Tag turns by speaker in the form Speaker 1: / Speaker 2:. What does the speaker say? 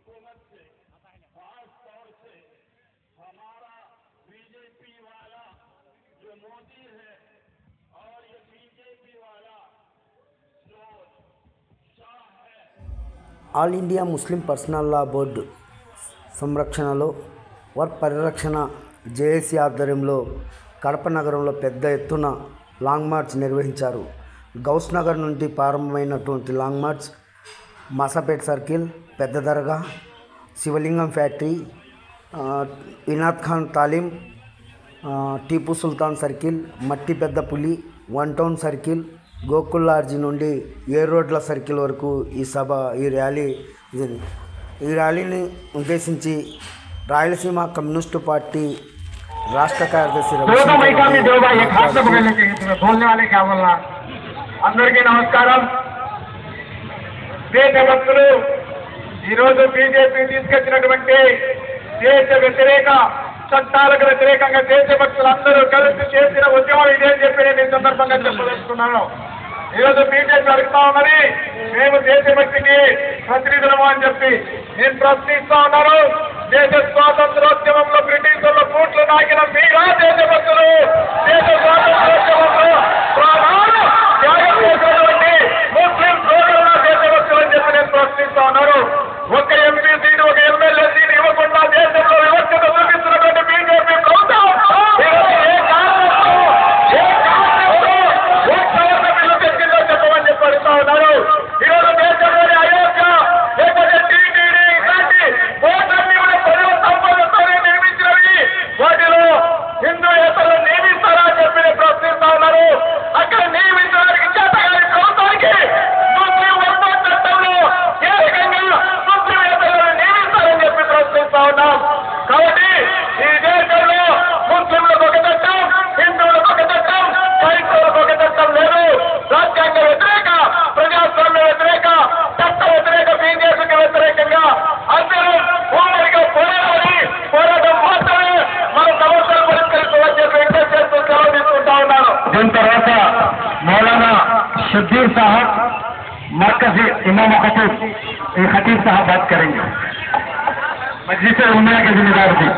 Speaker 1: हुकूमत से, खास तौर से हमारा बीजेपी वाला जो मोदी है और ये बीजेपी वाला जो शाह है।
Speaker 2: ఆల్ ఇండియా ముస్లిం పర్సనల్ లా బోర్డు సంరక్షణలో వర్క్ పరిరక్షణ జేఏసీ ఆధ్వర్యంలో కడప నగరంలో పెద్ద ఎత్తున లాంగ్ మార్చ్ నిర్వహించారు. గౌస్ నగర్ నుండి ప్రారంభమైనటువంటి లాంగ్ మార్చ్ మాసాపేట్ సర్కిల్, పెద్ద దర్గా, శివలింగం ఫ్యాక్టరీ, ఇనాద్ ఖాన్ తాలీం, టీపు సుల్తాన్ సర్కిల్, మట్టి పెద్ద పులి, one town circle, Gokul lodge నుండి 7 రోడ్ల సర్కిల్ వరకు ఈ ర్యాలీని ఉద్దేశించి రాయలసీమ కమ్యూనిస్టు పార్టీ రాష్ట్ర కార్యదర్శి
Speaker 3: అందరికీ నమస్కారం. దేశభక్తులు ఈరోజు బీజేపీ తీసుకొచ్చినటువంటి దేశ వ్యతిరేక చట్టాలకు వ్యతిరేకంగా దేశభక్తులు అందరూ కలిసి చేసిన ఉద్యమం ఇదే చెప్పి నేను ఈ సందర్భంగా చెప్పదలుచుకున్నాను. ఈరోజు బీజేపీ అడుగుతా ఉన్నది మేము దేశభక్తికి ప్రతినిధులము అని చెప్పి నేను ప్రశ్నిస్తా ఉన్నాను. దేశ స్వాతంత్రోద్యమంలో బ్రిటిషర్ల కూట్లు నాకిన మీరా దేశభక్తులు? దేశ స్వాతంత్రోద్యమంలో ప్రాణాలు త్యాగం చేసినటువంటి ముస్లిం సోదరుల దేశభక్తులు అని చెప్పి నేను ప్రశ్నిస్తా ఉన్నాను. ఒక ఎంపీ సీటు, ఒక ఎమ్మెల్యే సీటు ఇవ్వకుండా దేశంలో వివక్షత చూపిస్తున్నటువంటి బీజేపీ ప్రభుత్వం ఏ కారణంతో చెప్పమని చెప్పి అడుగుతా ఉన్నారు. ఈరోజు దేశంలోని అయోధ్య లేకపోతే టీటీడీ ఇలాంటి ఓటర్ని కూడా ప్రజల సంపదతోనే నిర్మించినవి, వాటిలో హిందూయేతరులను నియమిస్తారా అని చెప్పి ప్రశ్నిస్తా ఉన్నారు. అక్కడ నియమించడానికి చేతగాని ప్రభుత్వానికి ముస్లిం వర్గ చట్టంలో ఏ రకంగా ముస్లింయేతరులను నియమిస్తారని చెప్పి ప్రశ్నిస్తా ఉన్నాం. కాబట్టి ఈ దేశంలో ముస్లింలకు ఒక చట్టం, హిందువులకు ఒక చట్టం, క్రైస్తవులకు ఒక చట్టం లేదు. రాజ్యాంగ వ్యతిరేక, ప్రజాస్వామ్య వ్యతిరేక, చట్ట వ్యతిరేక బీజేపీకి వ్యతిరేకంగా అందరూ ఉమ్మడిగా పోరాటం మాత్రమే మన సమస్యలు పరిష్కరించాలని చెప్పి విజ్ఞప్తి చేస్తూ సెలవు తీసుకుంటా ఉన్నాను. దీని తర్వాత మౌలానా షబ్బీర్ సాహబ్ మర్కజీ इमाम खतीब खतीब साहब बात करेंगे. मस्जिद उम्र के जिम्मेदार थी.